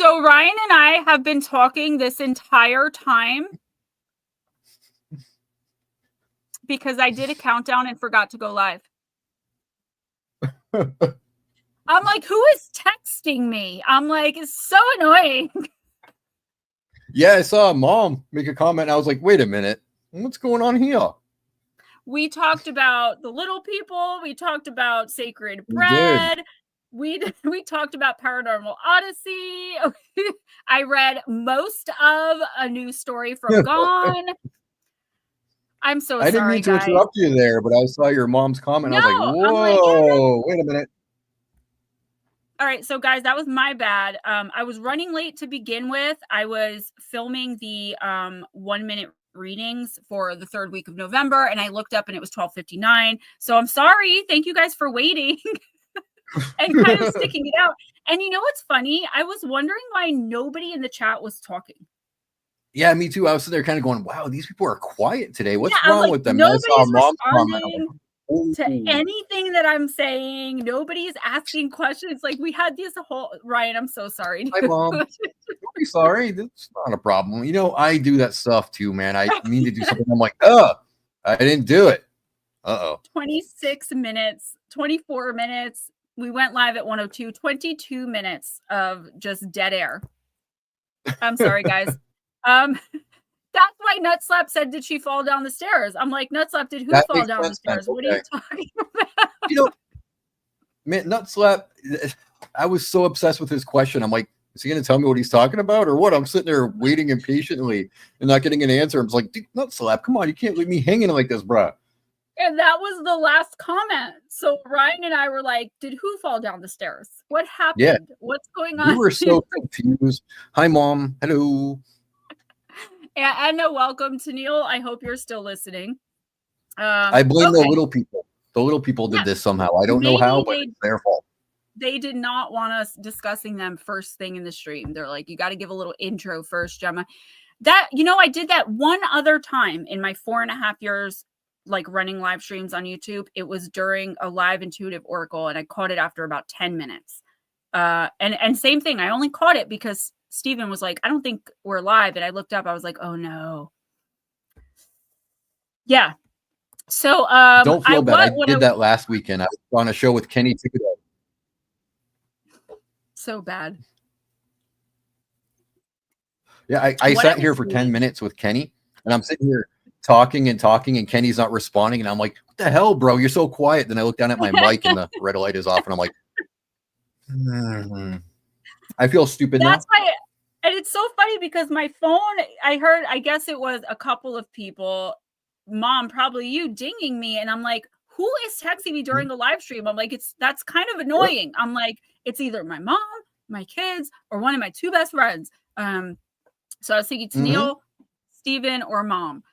So Ryan and I have been talking this entire time because I did a countdown and forgot to go live. I'm like, who is texting me? I'm like, it's so annoying. Yeah, I saw Mom make a comment. And I was like, wait a minute. What's going on here? We talked about the little people. We talked about sacred bread. We talked about Paranormal Odyssey. I read most of a new story from Gone. I'm so sorry, I didn't mean to interrupt you there, but I saw your mom's comment. No, I was like, whoa, wait a minute. All right, so guys, that was my bad. I was running late to begin with. I was filming the 1-minute readings for the 3rd week of November, and I looked up and it was 12:59. So I'm sorry. Thank you guys for waiting and kind of sticking it out. And you know what's funny? I was wondering why nobody in the chat was talking. Yeah, me too. I was sitting there kind of going, wow, these people are quiet today. What's Yeah, wrong with them? Nobody's responding to anything that I'm saying. Nobody's asking questions. Like, we had this whole Ryan, I'm so sorry. Hi, Mom. Don't be sorry. That's not a problem. You know, I do that stuff too, man. I mean to do something. I'm like, I didn't do it. 26 minutes, 24 minutes. We went live at 1:02, 22 minutes of just dead air. I'm sorry, guys. That's why Nutslap said, did she fall down the stairs? I'm like, Nutslap, did who fall down the stairs? What are you talking about? You know, man, Nutslap, I was so obsessed with his question. I'm like, is he going to tell me what he's talking about or what? I'm sitting there waiting impatiently and not getting an answer. I'm just like, Nutslap, come on. You can't leave me hanging like this, bruh. And that was the last comment. So Ryan and I were like, did who fall down the stairs? What happened? Yeah. What's going on? We were so confused. Hi, Mom. Hello. And welcome to Neil. I hope you're still listening. I blame the little people. The little people did this somehow. I don't know how, but it's their fault. They did not want us discussing them first thing in the stream. They're like, you got to give a little intro first, Gemma. That, you know, I did that one other time in my 4.5 years, like running live streams on YouTube. It was during a live intuitive oracle, and I caught it after about 10 minutes. And same thing. I only caught it because Steven was like, I don't think we're live. And I looked up, I was like, oh no. Yeah. So don't feel bad. I did that last weekend. I was on a show with Kenny Thibodeau. So bad. Yeah, I sat here for 10 minutes with Kenny, and I'm sitting here talking, and Kenny's not responding. And I'm like, what the hell, bro? You're so quiet. Then I look down at my mic and the red light is off, and I'm like, I feel stupid now. That's why, and it's so funny because my phone, I guess it was a couple of people, Mom, probably you, dinging me. And I'm like, who is texting me during the live stream? I'm like, that's kind of annoying. I'm like, it's either my mom, my kids, or one of my 2 best friends. So I was thinking to Neil, Steven, or Mom.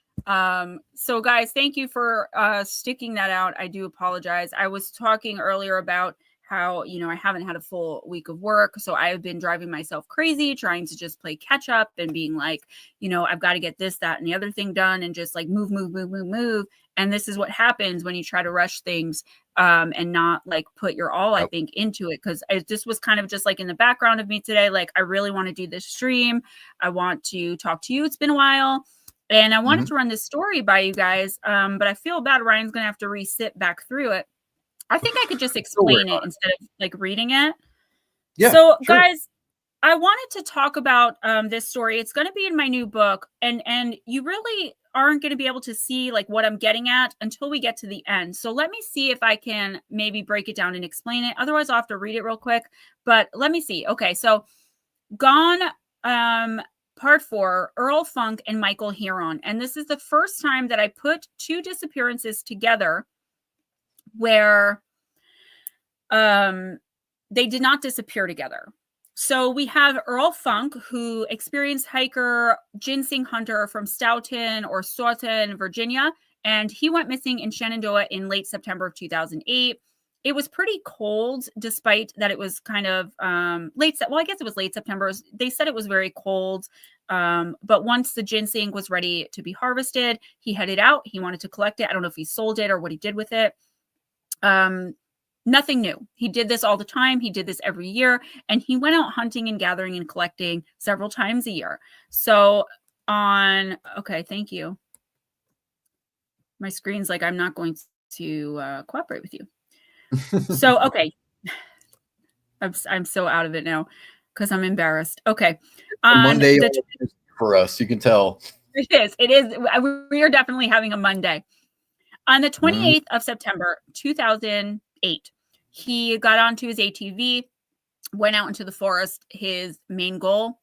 So guys, thank you for sticking that out. I do apologize. I was talking earlier about how, you know, I haven't had a full week of work. So I've been driving myself crazy, trying to just play catch up and being like, you know, I've got to get this, that, and the other thing done, and just like move. And this is what happens when you try to rush things and not like put your all, I think, into it. Because this was kind of just like in the background of me today. Like, I really want to do this stream. I want to talk to you. It's been a while. And I wanted to run this story by you guys. But I feel bad. Ryan's going to have to re-sit back through it. I think I could just explain it instead of like reading it. Yeah, so sure. Guys, I wanted to talk about this story. It's going to be in my new book, and you really aren't going to be able to see like what I'm getting at until we get to the end. So let me see if I can maybe break it down and explain it. Otherwise, I'll have to read it real quick. But let me see. Okay, so Gone, Part 4, Earl Funk and Michael Heron. And this is the first time that I put 2 disappearances together where they did not disappear together. So we have Earl Funk, who experienced hiker ginseng hunter from Stoughton, Virginia, and he went missing in Shenandoah in late September of 2008. It was pretty cold, despite that it was kind of late. Well, I guess it was late September. They said it was very cold. But once the ginseng was ready to be harvested, he headed out. He wanted to collect it. I don't know if he sold it or what he did with it. Nothing new. He did this all the time. He did this every year. And he went out hunting and gathering and collecting several times a year. So okay, thank you. My screen's like, I'm not going to cooperate with you. So, okay. I'm so out of it now because I'm embarrassed. Okay. Monday for us, you can tell. It is. We are definitely having a Monday. On the 28th of September, 2008, he got onto his ATV, went out into the forest. His main goal,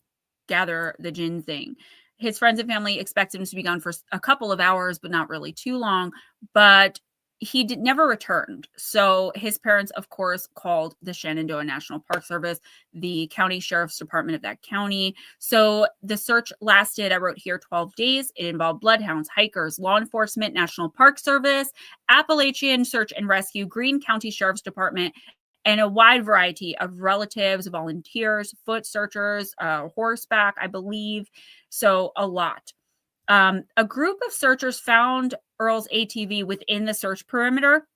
gather the ginseng. His friends and family expected him to be gone for a couple of hours, but not really too long. But he never returned. So his parents, of course, called the Shenandoah National Park Service, the county sheriff's department of that county. So the search lasted, I wrote here, 12 days. It involved bloodhounds, hikers, law enforcement, National Park Service, Appalachian Search and Rescue, Greene County Sheriff's Department, and a wide variety of relatives, volunteers, foot searchers, horseback, I believe. So a lot. A group of searchers found Earl's ATV within the search perimeter.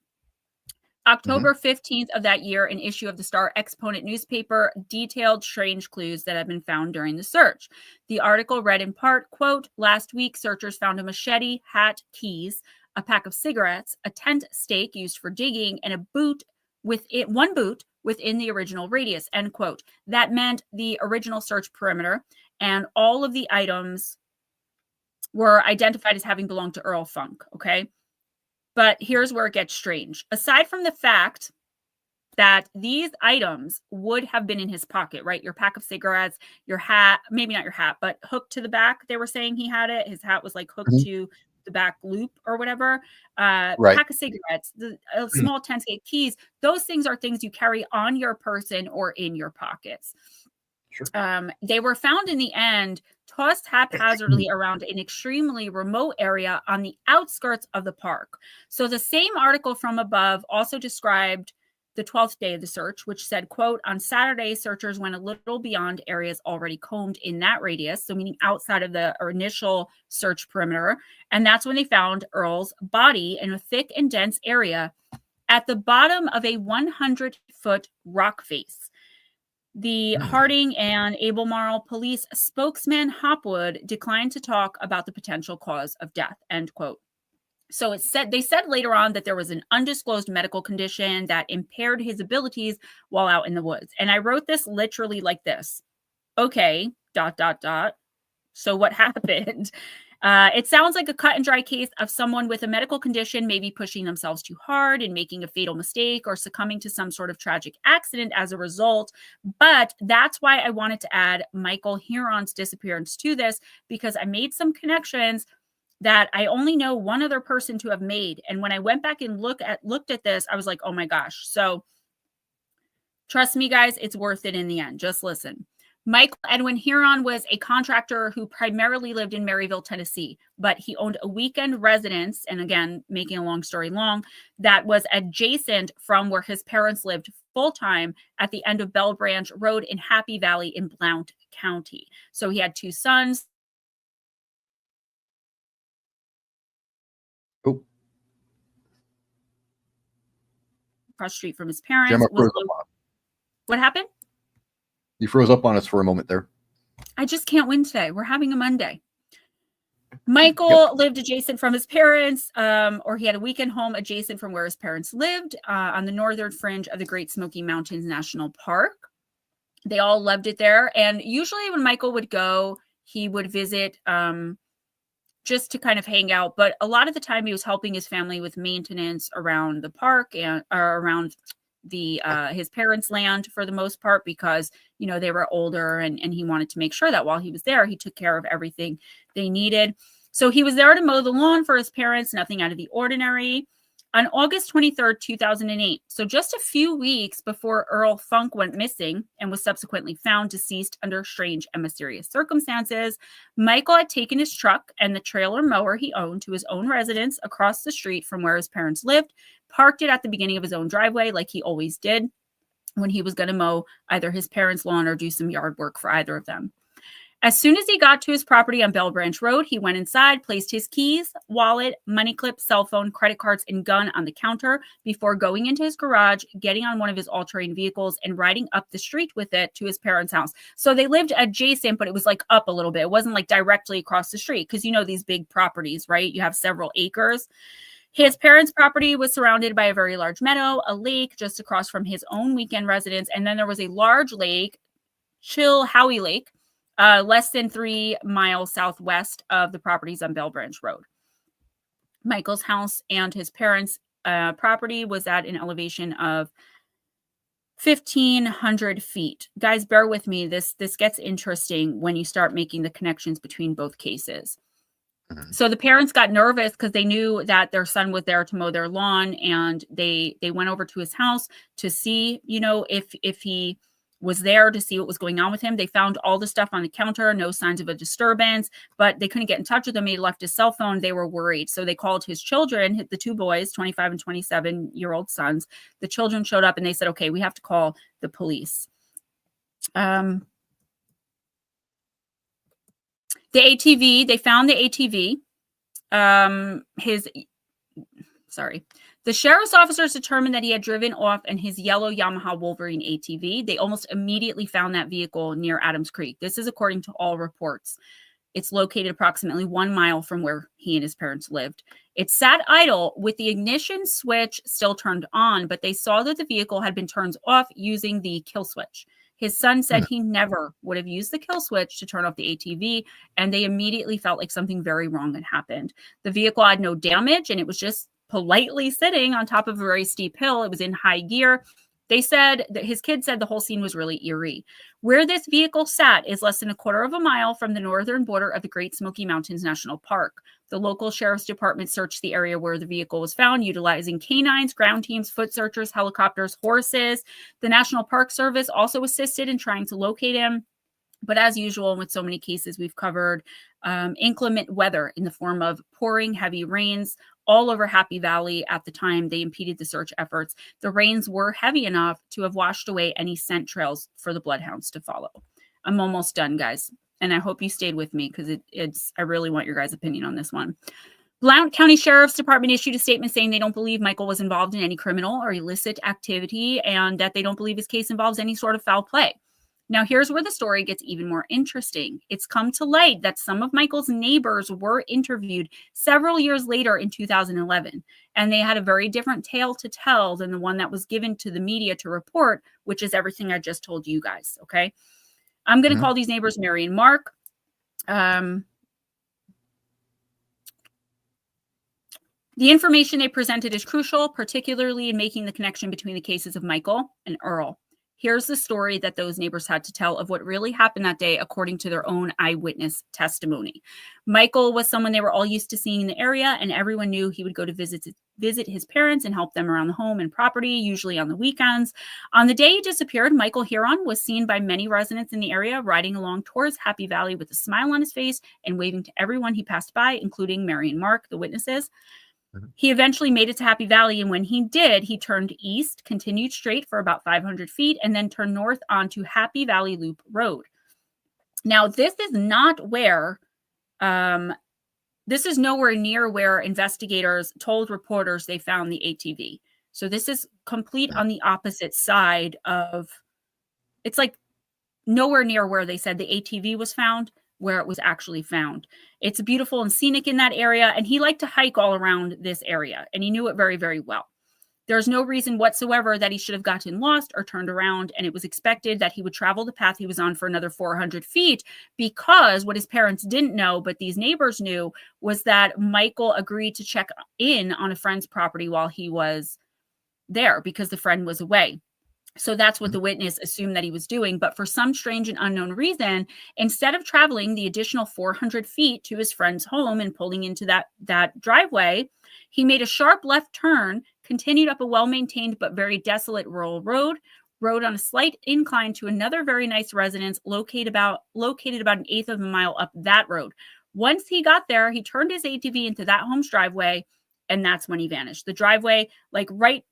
October 15th of that year, an issue of the Star Exponent newspaper detailed strange clues that had been found during the search. The article read in part, quote, "Last week, searchers found a machete, hat, keys, a pack of cigarettes, a tent stake used for digging, and one boot within the original radius," end quote. That meant the original search perimeter, and all of the items were identified as having belonged to Earl Funk, okay? But here's where it gets strange. Aside from the fact that these items would have been in his pocket, right? Your pack of cigarettes, your hat, maybe not your hat, but hooked to the back. They were saying he had it. His hat was like hooked to the back loop or whatever. Pack of cigarettes, the small 10-skate keys. Those things are things you carry on your person or in your pockets. Sure. They were found in the end tossed haphazardly around an extremely remote area on the outskirts of the park. So the same article from above also described the 12th day of the search, which said, quote, "On Saturday, searchers went a little beyond areas already combed in that radius," so meaning outside of the initial search perimeter. And that's when they found Earl's body in a thick and dense area at the bottom of a 100-foot rock face. The Harding and Albemarle police spokesman Hopwood declined to talk about the potential cause of death, end quote. So they said later on that there was an undisclosed medical condition that impaired his abilities while out in the woods. And I wrote this literally like this. Okay, ... So what happened? It sounds like a cut and dry case of someone with a medical condition, maybe pushing themselves too hard and making a fatal mistake or succumbing to some sort of tragic accident as a result. But that's why I wanted to add Michael Huron's disappearance to this, because I made some connections that I only know one other person to have made. And when I went back and looked at this, I was like, oh my gosh. So trust me, guys, it's worth it in the end. Just listen. Michael Edwin Huron was a contractor who primarily lived in Maryville, Tennessee, but he owned a weekend residence, and again, making a long story long, that was adjacent from where his parents lived full-time at the end of Bell Branch Road in Happy Valley in Blount County. So he had two sons. Oh. Across the street from his parents. What happened? You froze up on us for a moment there. I just can't win today. We're having a Monday. Michael lived adjacent from his parents, or he had a weekend home adjacent from where his parents lived on the northern fringe of the Great Smoky Mountains National Park. They all loved it there. And usually when Michael would go, he would visit just to kind of hang out. But a lot of the time he was helping his family with maintenance around the park and around his parents' land for the most part, because they were older and he wanted to make sure that while he was there, he took care of everything they needed. So he was there to mow the lawn for his parents, nothing out of the ordinary. On August 23rd, 2008, so just a few weeks before Earl Funk went missing and was subsequently found deceased under strange and mysterious circumstances, Michael had taken his truck and the trailer mower he owned to his own residence across the street from where his parents lived, parked it at the beginning of his own driveway like he always did when he was going to mow either his parents' lawn or do some yard work for either of them. As soon as he got to his property on Bell Branch Road, he went inside, placed his keys, wallet, money clip, cell phone, credit cards, and gun on the counter before going into his garage, getting on one of his all-terrain vehicles, and riding up the street with it to his parents' house. So they lived adjacent, but it was like up a little bit. It wasn't like directly across the street because you know these big properties, right? You have several acres. His parents' property was surrounded by a very large meadow, a lake just across from his own weekend residence, and then there was a large lake, Chilhowie Lake, less than 3 miles southwest of the properties on Bell Branch Road. Michael's house and his parents' property was at an elevation of 1,500 feet. Guys, bear with me. This gets interesting when you start making the connections between both cases. So the parents got nervous because they knew that their son was there to mow their lawn, and they went over to his house to see, you know, if he was there, to see what was going on with him. They found all the stuff on the counter, no signs of a disturbance, but they couldn't get in touch with him. He left his cell phone. They were worried. So they called his children, the two boys, 25 and 27-year-old sons. The children showed up and they said, okay, we have to call the police. The ATV, they found the ATV. The sheriff's officers determined that he had driven off in his yellow Yamaha Wolverine ATV. They almost immediately found that vehicle near Adams Creek. This is according to all reports. It's located approximately 1 mile from where he and his parents lived. It sat idle with the ignition switch still turned on, but they saw that the vehicle had been turned off using the kill switch. His son said he never would have used the kill switch to turn off the ATV, and they immediately felt like something very wrong had happened. The vehicle had no damage, and it was just politely sitting on top of a very steep hill. It was in high gear. They said that his kid said the whole scene was really eerie. Where this vehicle sat is less than a quarter of a mile from the northern border of the Great Smoky Mountains National Park. The local sheriff's department searched the area where the vehicle was found, utilizing canines, ground teams, foot searchers, helicopters, horses. The National Park Service also assisted in trying to locate him. But as usual, with so many cases we've covered, inclement weather in the form of pouring heavy rains all over Happy Valley at the time they impeded the search efforts. The rains were heavy enough to have washed away any scent trails for the bloodhounds to follow. I'm almost done, guys. And I hope you stayed with me because I really want your guys' opinion on this one. Blount County Sheriff's Department issued a statement saying they don't believe Michael was involved in any criminal or illicit activity and that they don't believe his case involves any sort of foul play. Now, here's where the story gets even more interesting. It's come to light that some of Michael's neighbors were interviewed several years later in 2011, and they had a very different tale to tell than the one that was given to the media to report, which is everything I just told you guys, okay? I'm going to call these neighbors Mary and Mark. The information they presented is crucial, particularly in making the connection between the cases of Michael and Earl. Here's the story that those neighbors had to tell of what really happened that day, according to their own eyewitness testimony. Michael was someone they were all used to seeing in the area, and everyone knew he would go to visit his parents and help them around the home and property, usually on the weekends. On the day he disappeared, Michael Huron was seen by many residents in the area riding along towards Happy Valley with a smile on his face and waving to everyone he passed by, including Mary and Mark, the witnesses. He eventually made it to Happy Valley, and when he did, he turned east, continued straight for about 500 feet, and then turned north onto Happy Valley Loop Road. Now, this is not where, this is nowhere near where investigators told reporters they found the ATV. So this is complete on the opposite side of, it's like nowhere near where they said the ATV was found, where it was actually found. It's beautiful and scenic in that area, and he liked to hike all around this area, and he knew it very, very well. There's no reason whatsoever that he should have gotten lost or turned around, and it was expected that he would travel the path he was on for another 400 feet because what his parents didn't know, but these neighbors knew, was that Michael agreed to check in on a friend's property while he was there because the friend was away. So that's what the witness assumed that he was doing. But for some strange and unknown reason, instead of traveling the additional 400 feet to his friend's home and pulling into that driveway, he made a sharp left turn, continued up a well-maintained but very desolate rural road on a slight incline to another very nice residence located about an eighth of a mile up that road. Once he got there, he turned his ATV into that home's driveway, and that's when he vanished. The driveway, like right,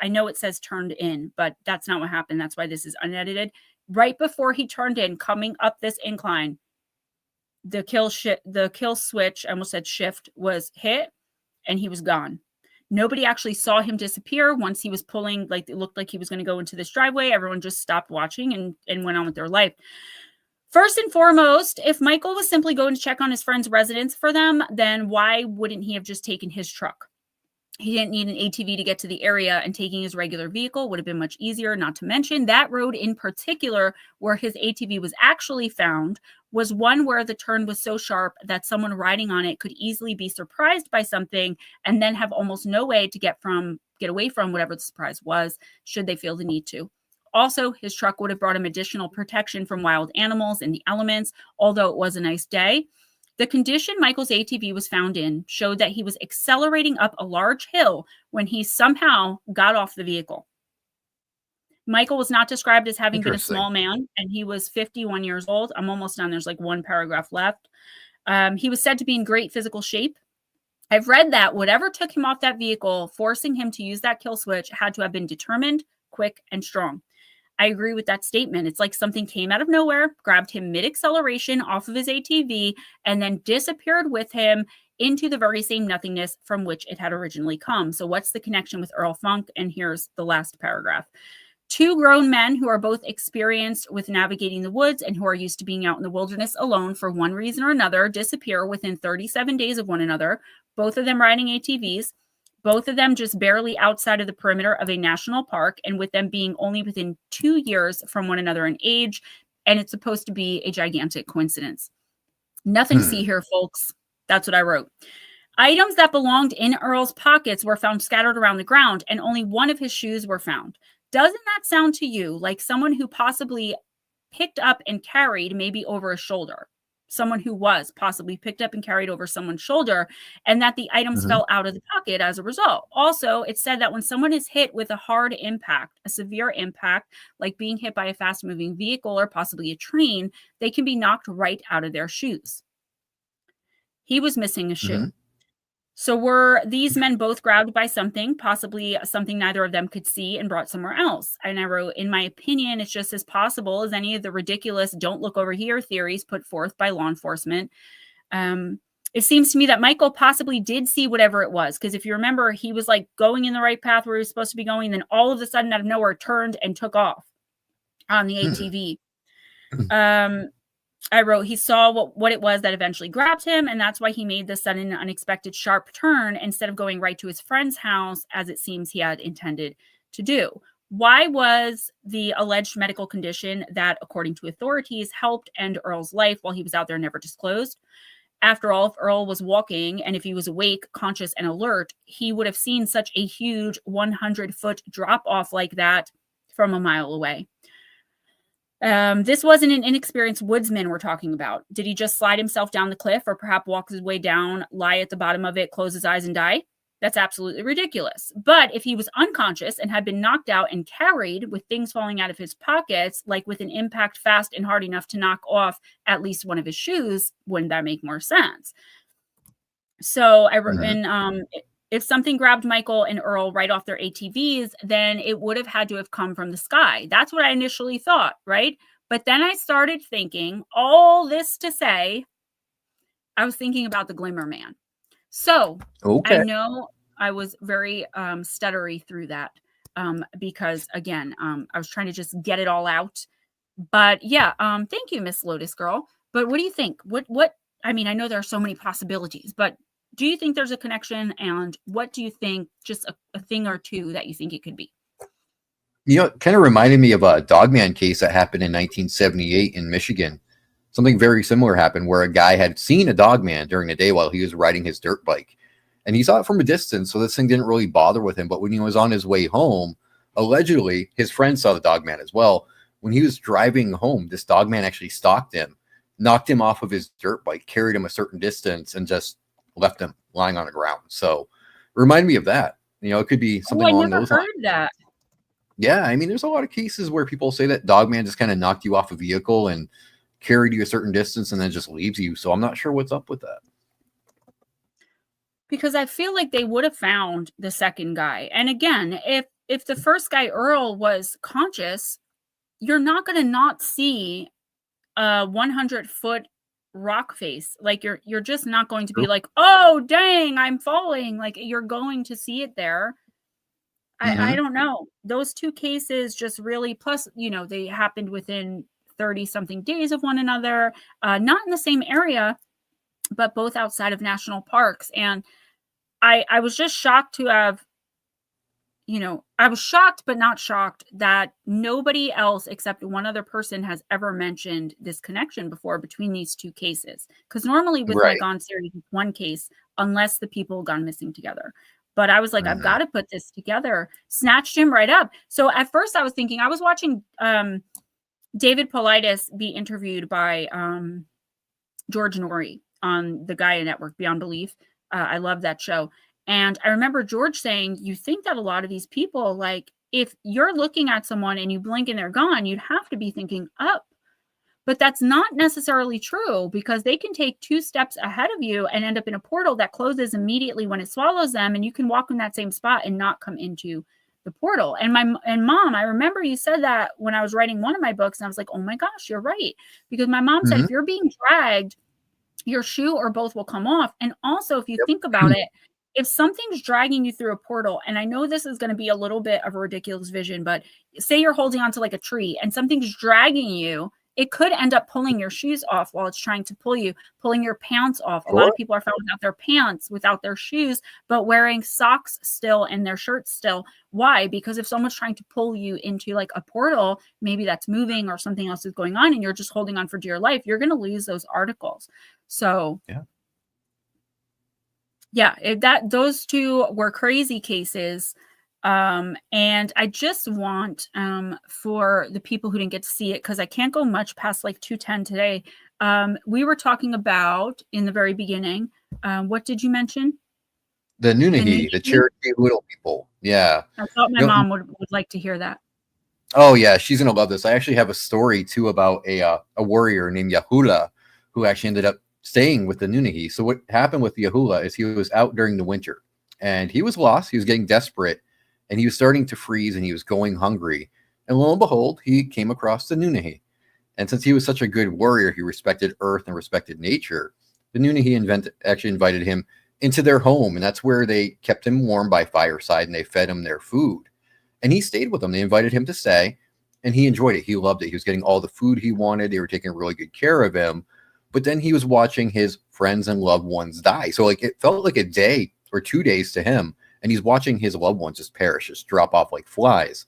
I know it says turned in, but that's not what happened. That's why this is unedited. Right before he turned in, coming up this incline, the kill switch, I almost said shift, was hit and he was gone. Nobody actually saw him disappear once he was pulling, like it looked like he was going to go into this driveway. Everyone just stopped watching and went on with their life. First and foremost, if Michael was simply going to check on his friend's residence for them, then why wouldn't he have just taken his truck? He didn't need an ATV to get to the area, and taking his regular vehicle would have been much easier. Not to mention that road in particular where his ATV was actually found was one where the turn was so sharp that someone riding on it could easily be surprised by something and then have almost no way to get away from whatever the surprise was, should they feel the need to. Also, his truck would have brought him additional protection from wild animals and the elements, although it was a nice day. The condition Michael's ATV was found in showed that he was accelerating up a large hill when he somehow got off the vehicle. Michael was not described as having been a small man, and he was 51 years old. I'm almost done. There's like one paragraph left. He was said to be in great physical shape. I've read that whatever took him off that vehicle, forcing him to use that kill switch, had to have been determined, quick, and strong. I agree with that statement. It's like something came out of nowhere, grabbed him mid-acceleration off of his ATV, and then disappeared with him into the very same nothingness from which it had originally come. So what's the connection with Earl Funk? And here's the last paragraph. Two grown men who are both experienced with navigating the woods and who are used to being out in the wilderness alone for one reason or another disappear within 37 days of one another, both of them riding ATVs. Both of them just barely outside of the perimeter of a national park, and with them being only within 2 years from one another in age, and it's supposed to be a gigantic coincidence. Nothing to see here, folks. That's what I wrote. Items that belonged in Earl's pockets were found scattered around the ground, and only one of his shoes were found. Doesn't that sound to you like someone who possibly picked up and carried maybe over a shoulder? Someone who was possibly picked up and carried over someone's shoulder, and that the items fell out of the pocket as a result. Also, it said that when someone is hit with a hard impact, a severe impact, like being hit by a fast-moving vehicle or possibly a train, they can be knocked right out of their shoes. He was missing a shoe. So were these men both grabbed by something, possibly something neither of them could see, and brought somewhere else? And I wrote, in my opinion, it's just as possible as any of the ridiculous don't look over here theories put forth by law enforcement. It seems to me that Michael possibly did see whatever it was, because if you remember, he was like going in the right path where he was supposed to be going, and then all of a sudden out of nowhere turned and took off on the ATV. I wrote, he saw what it was that eventually grabbed him, and that's why he made the sudden and unexpected sharp turn instead of going right to his friend's house, as it seems he had intended to do. Why was the alleged medical condition that, according to authorities, helped end Earl's life while he was out there never disclosed? After all, if Earl was walking and if he was awake, conscious, and alert, he would have seen such a huge 100-foot drop-off like that from a mile away. This wasn't an inexperienced woodsman we're talking about. Did he just slide himself down the cliff, or perhaps walk his way down, lie at the bottom of it, close his eyes, and die? That's absolutely ridiculous. But if he was unconscious and had been knocked out and carried with things falling out of his pockets, like with an impact fast and hard enough to knock off at least one of his shoes, wouldn't that make more sense? So if something grabbed Michael and Earl right off their ATVs, then it would have had to have come from the sky. That's what I initially thought, right? But then I started thinking, all this to say, I was thinking about the Glimmer Man. So I know I was very stuttery through that because, again, I was trying to just get it all out. But yeah, thank you, Miss Lotus Girl. But what do you think? What? I mean, I know there are so many possibilities, but do you think there's a connection? And what do you think, just a thing or two that you think it could be? You know, it kind of reminded me of a Dogman case that happened in 1978 in Michigan. Something very similar happened where a guy had seen a Dogman during the day while he was riding his dirt bike. And he saw it from a distance, so this thing didn't really bother with him. But when he was on his way home, allegedly, his friend saw the Dogman as well. When he was driving home, this Dogman actually stalked him, knocked him off of his dirt bike, carried him a certain distance, and just left him lying on the ground. So remind me of that. You know, it could be something along those lines. I never heard that. Yeah, I mean, there's a lot of cases where people say that Dogman just kind of knocked you off a vehicle and carried you a certain distance and then just leaves you. So I'm not sure what's up with that. Because I feel like they would have found the second guy. And again, if the first guy, Earl, was conscious, you're not going to not see a 100-foot rock face. Like you're just not going to be True. like, oh dang, I'm falling. Like you're going to see it there. I don't know. Those two cases just really, plus, you know, they happened within 30 something days of one another, not in the same area, but both outside of national parks. And I was just shocked to have, you know, I was shocked, but not shocked that nobody else except one other person has ever mentioned this connection before between these two cases. Because normally with my Right. Gone series, it's one case, unless the people gone missing together. But I was like, I've got to put this together. Snatched him right up. So at first I was thinking, I was watching David Paulides be interviewed by George Norrie on the Gaia Network, Beyond Belief. I love that show. And I remember George saying, you think that a lot of these people, like, if you're looking at someone and you blink and they're gone, you'd have to be thinking up. But that's not necessarily true, because they can take 2 steps ahead of you and end up in a portal that closes immediately when it swallows them. And you can walk in that same spot and not come into the portal. And mom, I remember you said that when I was writing one of my books, and I was like, oh my gosh, you're right. Because my mom said, if you're being dragged, your shoe or both will come off. And also, if you think about it, if something's dragging you through a portal, and I know this is going to be a little bit of a ridiculous vision, but say you're holding onto like a tree and something's dragging you, it could end up pulling your shoes off while it's trying to pull you, pulling your pants off. A lot of people are found without their pants, without their shoes, but wearing socks still and their shirts still. Why? Because if someone's trying to pull you into like a portal, maybe that's moving or something else is going on and you're just holding on for dear life, you're going to lose those articles. So those two were crazy cases. And I just want for the people who didn't get to see it, because I can't go much past like 2:10 today. We were talking about in the very beginning. What did you mention? The Nunnehi, the Cherokee Little People. Yeah. I thought my mom would like to hear that. Oh yeah, she's gonna love this. I actually have a story too about a warrior named Yahula who actually ended up staying with the Nunnehi. So what happened with Yahula is he was out during the winter and he was lost. He was getting desperate and he was starting to freeze and he was going hungry. And lo and behold, he came across the Nunnehi. And since he was such a good warrior, he respected earth and respected nature. The Nunnehi actually invited him into their home, and that's where they kept him warm by fireside and they fed him their food. And he stayed with them. They invited him to stay, and he enjoyed it. He loved it. He was getting all the food he wanted. They were taking really good care of him. But then he was watching his friends and loved ones die. So like it felt like a day or 2 days to him, and he's watching his loved ones just perish, just drop off like flies.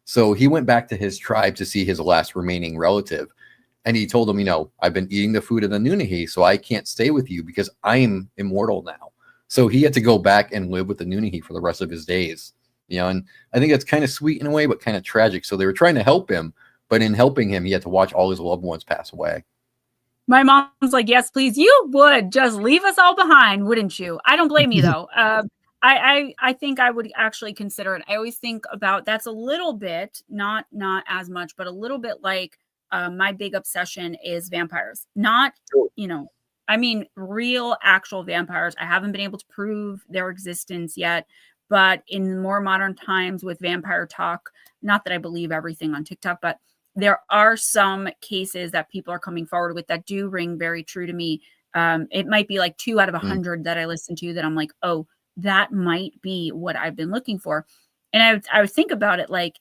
So he went back to his tribe to see his last remaining relative. And he told them, I've been eating the food of the Nunnehi, so I can't stay with you because I'm immortal now. So he had to go back and live with the Nunnehi for the rest of his days. And I think that's kind of sweet in a way, but kind of tragic. So they were trying to help him, but in helping him, he had to watch all his loved ones pass away. My mom's like, yes, please. You would just leave us all behind, wouldn't you? I don't blame you though. I think I would actually consider it. I always think about that's a little bit, not as much, but a little bit like my big obsession is vampires. Not, I mean, real, actual vampires. I haven't been able to prove their existence yet, but in more modern times with vampire talk, not that I believe everything on TikTok, but there are some cases that people are coming forward with that do ring very true to me. It might be like 2 out of 100 that I listen to that I'm like, oh, that might be what I've been looking for. And I would think about it like,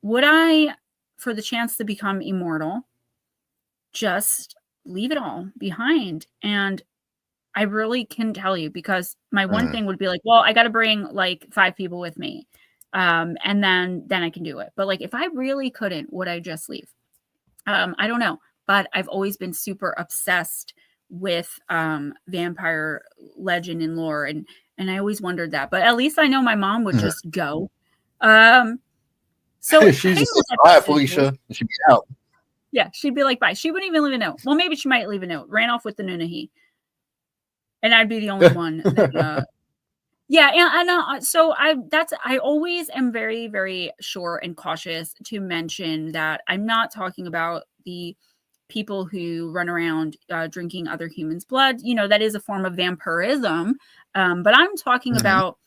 would I, for the chance to become immortal, just leave it all behind? And I really can tell you, because my one thing would be like, well, I got to bring like 5 people with me. And then I can do it. But like, if I really couldn't, would I just leave? I don't know, but I've always been super obsessed with vampire legend and lore, and I always wondered that. But at least I know my mom would just go. So she's just like, bye, Felicia. She'd be out. Yeah, she'd be like, bye. She wouldn't even leave a note. Well, maybe she might leave a note. Ran off with the Nunnehi, and I'd be the only one that. Yeah, and so I always am very, very sure and cautious to mention that I'm not talking about the people who run around drinking other humans' blood. That is a form of vampirism. But I'm talking about,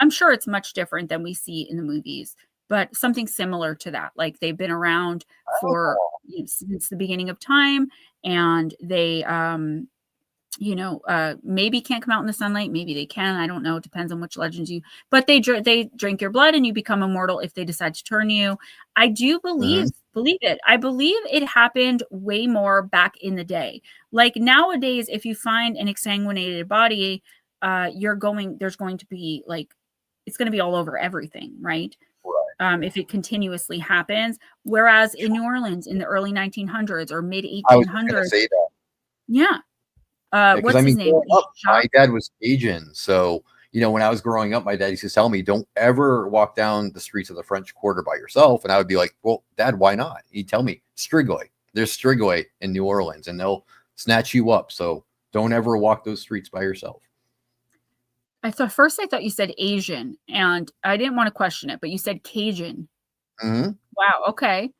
I'm sure it's much different than we see in the movies, but something similar to that. Like they've been around for since the beginning of time, and they maybe can't come out in the sunlight, maybe they can, I don't know, it depends on which legends but they drink your blood and you become immortal if they decide to turn you. I do believe it. I believe it happened way more back in the day. Like nowadays, if you find an exsanguinated body, there's going to be like, it's going to be all over everything, right? If it continuously happens. Whereas in New Orleans in the early 1900s or mid 1800s, I was going to say that. Yeah. Because what's his name? My dad was Cajun, so when I was growing up, my dad used to tell me, "Don't ever walk down the streets of the French Quarter by yourself." And I would be like, "Well, Dad, why not?" He'd tell me, "Strigoi. There's Strigoi in New Orleans, and they'll snatch you up. So don't ever walk those streets by yourself." I thought you said Asian, and I didn't want to question it, but you said Cajun. Wow. Okay.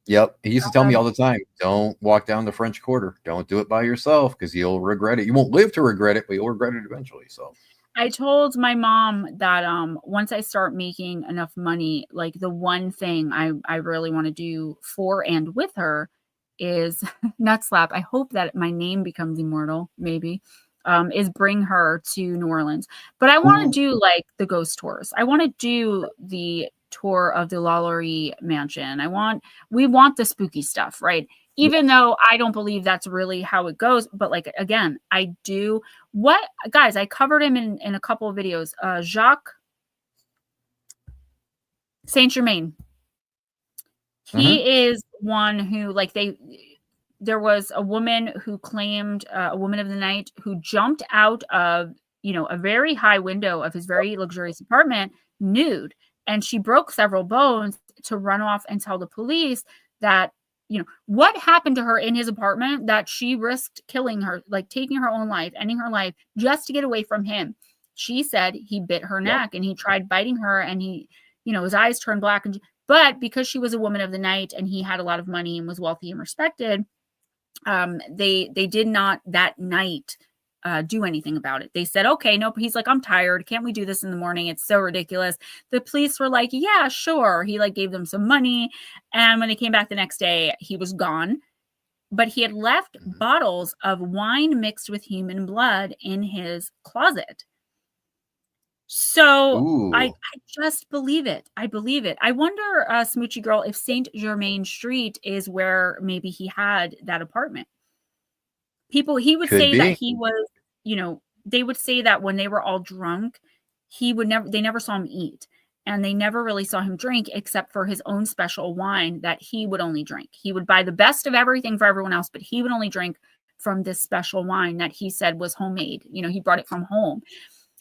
Yep. He used to tell me all the time, "Don't walk down the French Quarter. Don't do it by yourself because you'll regret it. You won't live to regret it, but you'll regret it eventually." So I told my mom that once I start making enough money, like the one thing I really want to do for and with her is nut slap. I hope that my name becomes immortal, maybe, is bring her to New Orleans. But I want to do like the ghost tours. I want to do the tour of the Lalaurie mansion. We want the spooky stuff, right? Even though I don't believe that's really how it goes, but like again, I do. Guys, I covered him in a couple of videos. Jacques Saint Germain. He is one who there was a woman who claimed, a woman of the night who jumped out of a very high window of his very luxurious apartment nude. And she broke several bones to run off and tell the police that, what happened to her in his apartment, that she risked killing her, like taking her own life, ending her life just to get away from him. She said he bit her neck and he tried biting her and his eyes turned black. But because she was a woman of the night and he had a lot of money and was wealthy and respected, they did not that night do anything about it. They said, okay, nope. He's like, I'm tired. Can't we do this in the morning? It's so ridiculous. The police were like, yeah, sure. He gave them some money. And when they came back the next day, he was gone. But he had left bottles of wine mixed with human blood in his closet. So I just believe it. I believe it. I wonder, Smoochie Girl, if Saint Germain Street is where maybe he had that apartment. He would say that he was, they would say that when they were all drunk, they never saw him eat. And they never really saw him drink except for his own special wine that he would only drink. He would buy the best of everything for everyone else, but he would only drink from this special wine that he said was homemade. He brought it from home.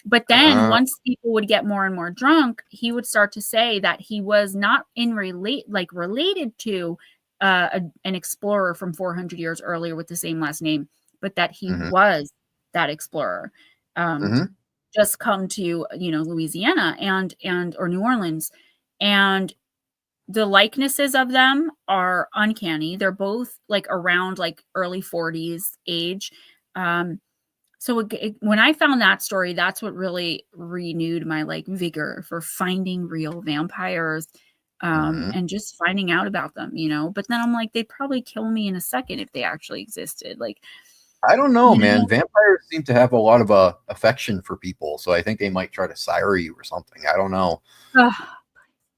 But then once people would get more and more drunk, he would start to say that he was not related to an explorer from 400 years earlier with the same last name, but that he was that explorer. Just come to Louisiana or New Orleans, and the likenesses of them are uncanny. They're both around early 40s age. So when I found that story, that's what really renewed my vigor for finding real vampires and just finding out about them, But then I'm like, they'd probably kill me in a second if they actually existed. I don't know, man. Vampires seem to have a lot of affection for people, so I think they might try to sire you or something. I don't know.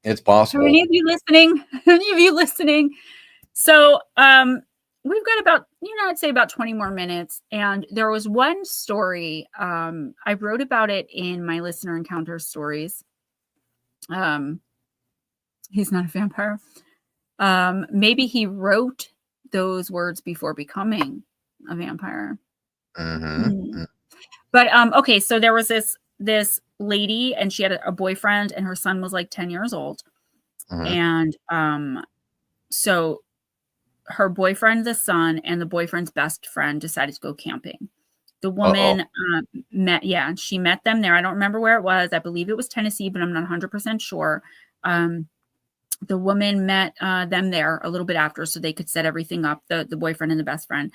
It's possible. Are any of you listening? So we've got about, I'd say about 20 more minutes. And there was one story. I wrote about it in my listener encounter stories. He's not a vampire. Maybe he wrote those words before becoming a vampire. But okay, so there was this lady, and she had a boyfriend, and her son was 10 years old. And so her boyfriend, the son, and the boyfriend's best friend decided to go camping. The woman she met them there. I don't remember where it was. I believe it was Tennessee, but I'm not 100% sure. The woman met them there a little bit after, so they could set everything up, the boyfriend and the best friend.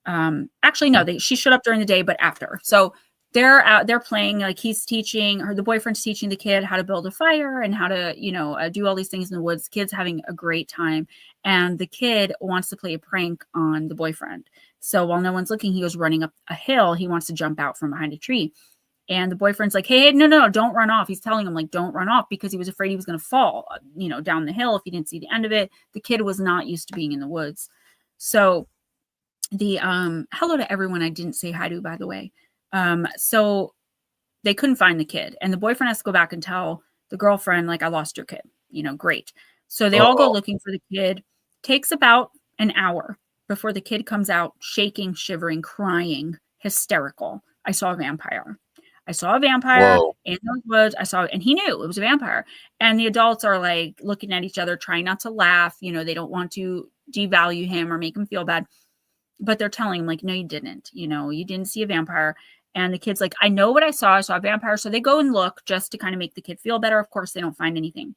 Actually, no, she showed up during the day, but after. So they're out, they're playing, like he's teaching, or the boyfriend's teaching the kid how to build a fire and how to, do all these things in the woods. Kid's having a great time. And the kid wants to play a prank on the boyfriend. So while no one's looking, he goes running up a hill. He wants to jump out from behind a tree. And the boyfriend's like, hey, no, don't run off. He's telling him, like, don't run off, because he was afraid he was going to fall, down the hill if he didn't see the end of it. The kid was not used to being in the woods. So the hello to everyone I didn't say hi to, by the way. So they couldn't find the kid, and the boyfriend has to go back and tell the girlfriend, like, I lost your kid, great. So they all go looking for the kid. Takes about an hour before the kid comes out, shaking, shivering, crying, hysterical. I saw a vampire. Whoa. In those woods. And he knew it was a vampire. And the adults are like looking at each other, trying not to laugh. They don't want to devalue him or make him feel bad. But they're telling him, like, no, you didn't. You didn't see a vampire. And the kid's like, I know what I saw. I saw a vampire. So they go and look just to kind of make the kid feel better. Of course, they don't find anything.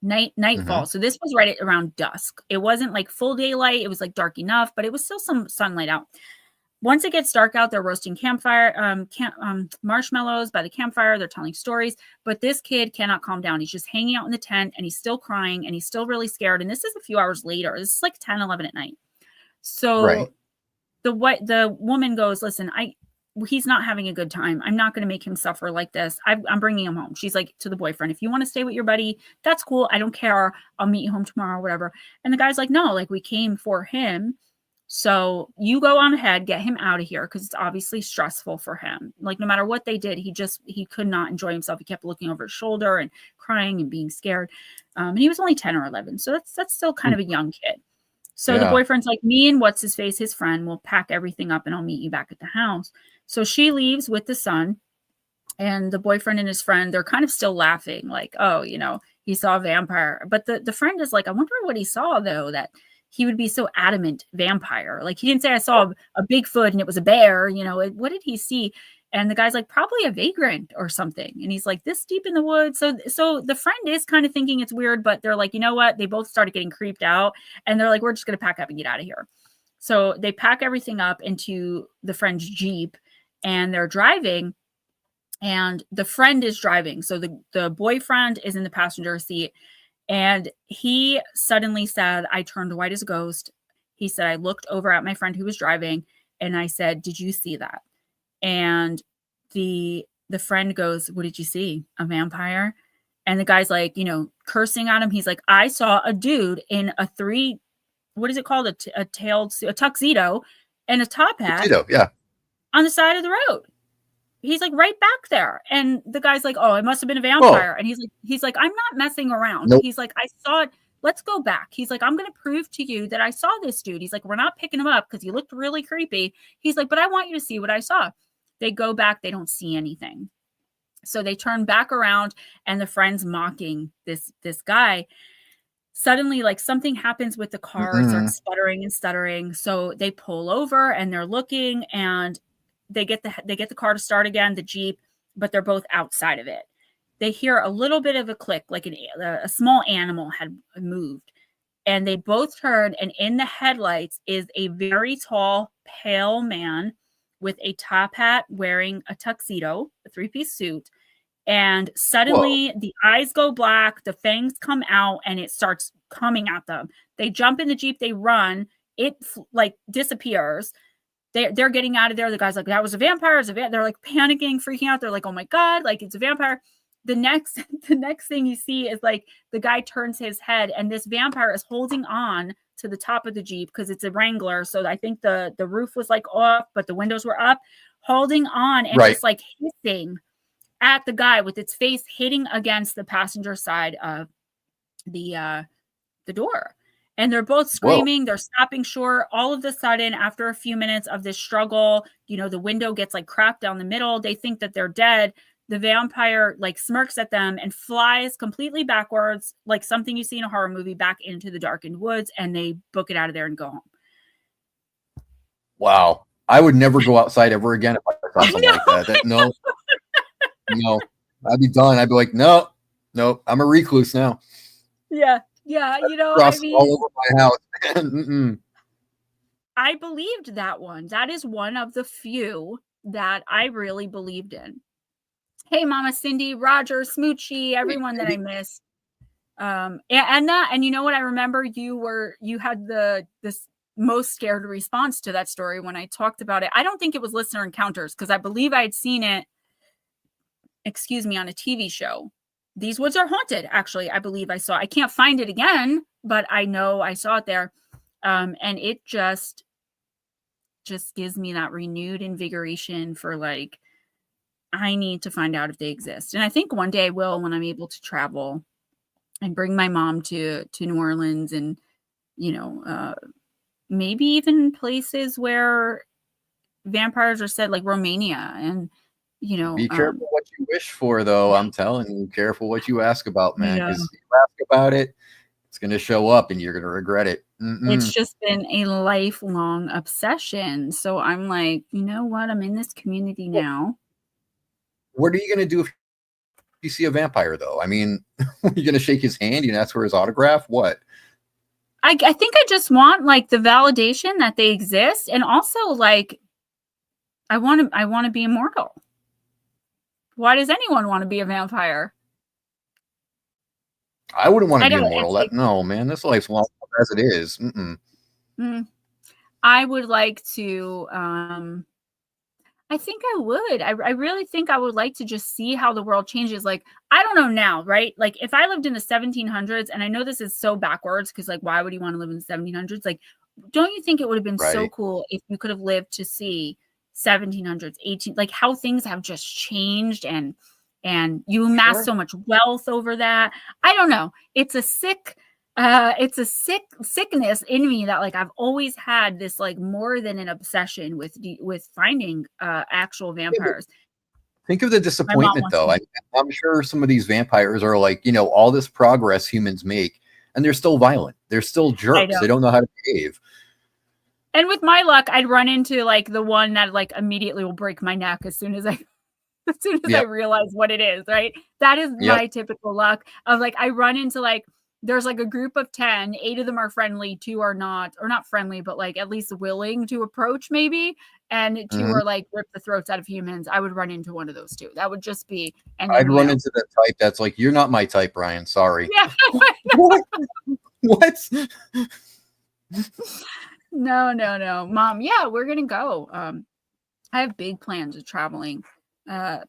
Nightfall. So this was right at around dusk. It wasn't like full daylight. It was like dark enough, but it was still some sunlight out. Once it gets dark out, they're roasting marshmallows by the campfire. They're telling stories, but this kid cannot calm down. He's just hanging out in the tent, and he's still crying, and he's still really scared. And this is a few hours later. This is like 10, 11 at night. So the woman goes, listen, he's not having a good time. I'm not going to make him suffer like this. I'm bringing him home. She's like to the boyfriend, if you want to stay with your buddy, that's cool. I don't care. I'll meet you home tomorrow or whatever. And the guy's like, no, like, we came for him. So you go on ahead, get him out of here, because it's obviously stressful for him. Like, no matter what they did, he could not enjoy himself. He kept looking over his shoulder and crying and being scared. And he was only 10 or 11. So that's still kind of a young kid. So the boyfriend's like, me and what's his face, his friend, will pack everything up and I'll meet you back at the house. So she leaves with the son, and the boyfriend and his friend, they're kind of still laughing, like, oh, he saw a vampire. But the friend is like, I wonder what he saw, though, that he would be so adamant vampire. Like, he didn't say I saw a Bigfoot and it was a bear, what did he see? And the guy's like, probably a vagrant or something. And he's like, this deep in the woods. So the friend is kind of thinking it's weird, but they're like, you know what? They both started getting creeped out, and they're like, we're just going to pack up and get out of here. So they pack everything up into the friend's Jeep, and they're driving, and the friend is driving. So the boyfriend is in the passenger seat. And he suddenly said, I turned white as a ghost. He said, I looked over at my friend who was driving, and I said, did you see that? And the friend goes, what did you see? A vampire? And the guy's like, cursing at him. He's like, I saw a dude in a what is it called? A tuxedo and a top hat on the side of the road. He's like right back there. And the guy's like, oh, it must have been a vampire. Whoa. And he's like, I'm not messing around. Nope. He's like, I saw it. Let's go back. He's like, I'm going to prove to you that I saw this dude. He's like, we're not picking him up because he looked really creepy. He's like, but I want you to see what I saw. They go back. They don't see anything. So they turn back around, and the friend's mocking this guy. Suddenly, like, something happens with the car, starts sputtering and stuttering. So they pull over, and they're looking, and they get the car to start again, the Jeep, but they're both outside of it. They hear a little bit of a click, like a small animal had moved, and they both turn, and in the headlights is a very tall, pale man with a top hat, wearing a tuxedo, a 3-piece suit. And suddenly the eyes go black, the fangs come out, and it starts coming at them. They jump in the Jeep, they run, it like disappears. They're getting out of there. The guy's like, that was a vampire. They're like panicking, freaking out. They're like, oh my God, like, it's a vampire. The next thing you see is, like, the guy turns his head, and this vampire is holding on to the top of the Jeep, because it's a Wrangler. So I think the roof was like off, but the windows were up, holding on, and just like hissing at the guy with its face hitting against the passenger side of the door. And they're both screaming. Whoa. They're stopping short. All of a sudden, after a few minutes of this struggle, the window gets like cracked down the middle. They think that they're dead. The vampire like smirks at them and flies completely backwards, like something you see in a horror movie, back into the darkened woods, and they book it out of there and go home. Wow. I would never go outside ever again if I saw something like that. No, I'd be done. I'd be like, no, I'm a recluse now. Yeah. I mean, all over my house. I believed that one. That is one of the few that I really believed in. Hey, Mama Cindy, Roger, Smoochie, everyone that I missed. And you know what? I remember you had this most scared response to that story when I talked about it. I don't think it was listener encounters, because I believe I had seen it, on a TV show. These Woods Are Haunted, actually, I believe I saw. I can't find it again, but I know I saw it there. And it just gives me that renewed invigoration for like, I need to find out if they exist. And I think one day I will, when I'm able to travel and bring my mom to New Orleans, and, maybe even places where vampires are said, like Romania, and, Be careful what you wish for, though. I'm telling you, careful what you ask about, man, Yeah. because you ask about it, it's going to show up and you're going to regret it. It's just been a lifelong obsession. So I'm like, you know what? I'm in this community now. What are you going to do if you see a vampire, though? I mean, you're going to shake his hand and ask for his autograph? What? I think I just want like the validation that they exist, and also like I want to be immortal. Why does anyone want to be a vampire? I wouldn't want to be immortal. No, man, this life's long as it is. I would like to. I think I would. I really think I would like to just see how the world changes. Like, I don't know now, right? Like, if I lived in the 1700s, and I know this is so backwards, because like, why would you want to live in the 1700s? Like, don't you think it would have been so cool if you could have lived to see 1700s, 18, like how things have just changed, and you amass so much wealth over that. I don't know. It's a sickness in me that like I've always had this like more than an obsession with finding actual vampires. Think of the disappointment, though. I'm sure some of these vampires are like, all this progress humans make, and they're still violent. They're still jerks. They don't know how to behave. And with my luck, I'd run into like the one that like immediately will break my neck as soon as I realize what it is, right? That is my typical luck of like, I run into like, there's like a group of 10, 8 of them are friendly, 2 are not, or not friendly, but like at least willing to approach maybe. And 2 are like rip the throats out of humans. I would run into one of those 2. That would just be, and I'd run into the type that's like, you're not my type, Ryan. Sorry. Yeah. What? No. Mom, yeah, we're going to go. I have big plans of traveling,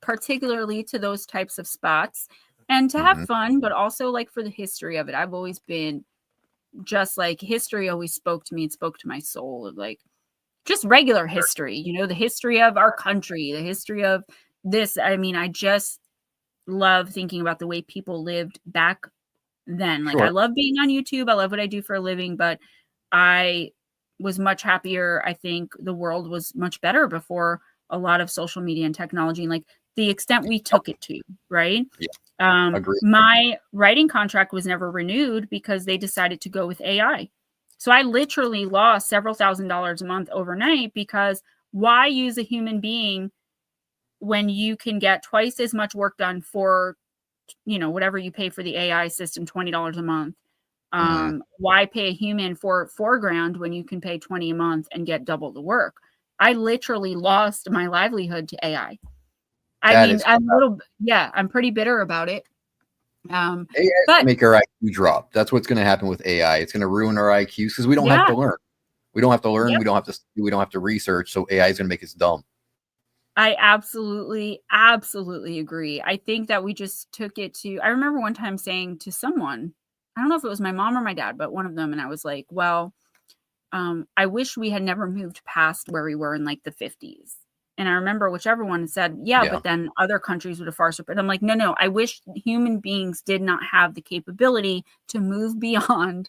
particularly to those types of spots, and to have fun, but also like for the history of it. I've always been just like, history always spoke to me. It spoke to my soul of like just regular history, the history of our country, the history of this. I mean, I just love thinking about the way people lived back then. Like, I love being on YouTube. I love what I do for a living, but I was much happier. I think the world was much better before a lot of social media and technology, and like the extent we took it to, right? My writing contract was never renewed because they decided to go with AI. So I literally lost several $1,000s a month overnight, because why use a human being when you can get twice as much work done for, whatever you pay for the AI system, $20 a month. Why pay a human for $4,000 when you can pay $20 a month and get double the work? I literally lost my livelihood to AI. I'm pretty bitter about it. AI is to make our IQ drop. That's what's going to happen with AI. It's going to ruin our IQs because we don't have to learn. We don't have to learn. We don't have to research. So AI is going to make us dumb. I absolutely agree. I think that we just took it to, I remember one time saying to someone, I don't know if it was my mom or my dad, but one of them, and I was like, well, I wish we had never moved past where we were in like the 50s. And I remember whichever one said, but then other countries would have far surpassed. I'm like, no, I wish human beings did not have the capability to move beyond.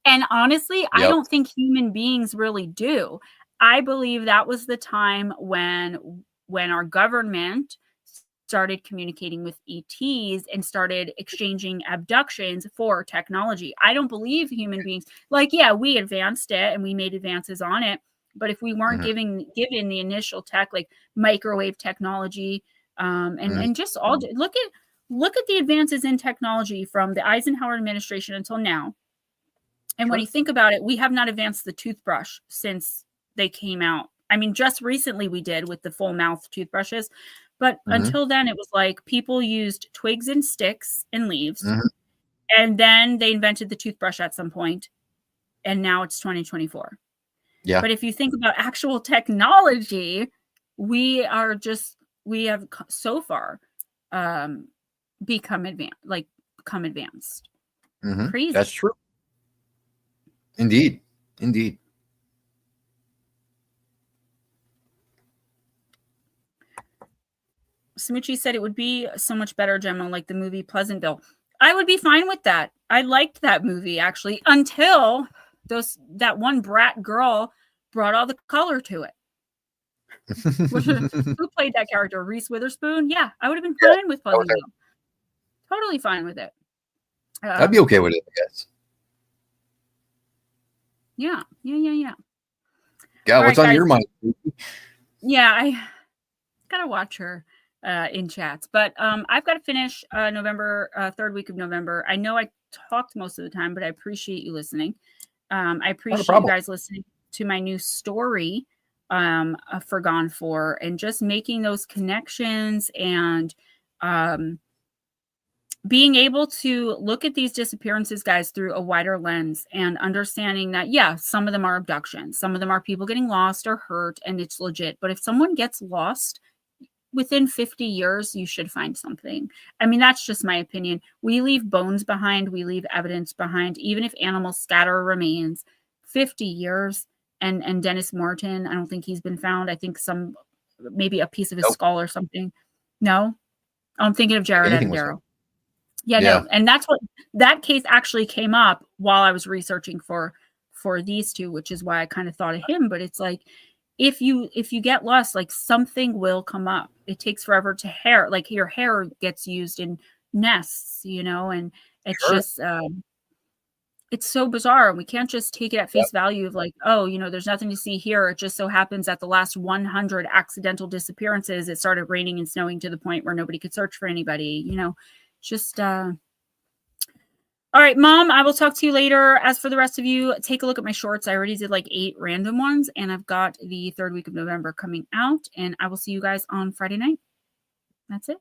And honestly, I don't think human beings really do. I believe that was the time when our government started communicating with ETs and started exchanging abductions for technology. I don't believe human beings, like, we advanced it and we made advances on it. But if we weren't given the initial tech, like microwave technology, and just all, look at the advances in technology from the Eisenhower administration until now. And when you think about it, we have not advanced the toothbrush since they came out. I mean, just recently we did with the full mouth toothbrushes, but until then it was like people used twigs and sticks and leaves, and then they invented the toothbrush at some point, and now it's 2024. Yeah. But if you think about actual technology, we have so far become advanced. Crazy. That's true. Indeed. Indeed. Smoochie said it would be so much better, Gemma, like the movie Pleasantville. I would be fine with that. I liked that movie, actually, until that one brat girl brought all the color to it. Who played that character? Reese Witherspoon? Yeah, I would have been fine with Pleasantville. Totally fine with it. I'd be okay with it, I guess. Yeah. Yeah, what's on your mind? Yeah, I gotta watch her in chats, but I've got to finish November, third week of November. I know I talked most of the time, but I appreciate you listening. I appreciate you guys listening to my new story for Gone For, and just making those connections and being able to look at these disappearances, guys, through a wider lens and understanding that, yeah, some of them are abductions. Some of them are people getting lost or hurt, and it's legit. But if someone gets lost within 50 years, you should find something. I mean, that's just my opinion. We leave bones behind. We leave evidence behind. Even if animals scatter remains, 50 years. And Dennis Morton, I don't think he's been found. I think maybe a piece of his skull or something. No? I'm thinking of Jared Attenborough. Yeah, no. And that's what that case actually came up while I was researching for these two, which is why I kind of thought of him. But it's like, if you get lost, like something will come up. It takes forever to hair. Like your hair gets used in nests, and it's just it's so bizarre. And we can't just take it at face value of like, oh, there's nothing to see here. It just so happens that the last 100 accidental disappearances, it started raining and snowing to the point where nobody could search for anybody, just all right, Mom, I will talk to you later. As for the rest of you, take a look at my shorts. I already did like 8 random ones, and I've got the third week of November coming out, and I will see you guys on Friday night. That's it.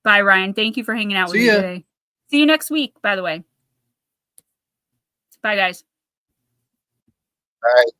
Bye, Ryan. Thank you for hanging out with me today. See you next week, by the way. Bye, guys. Bye.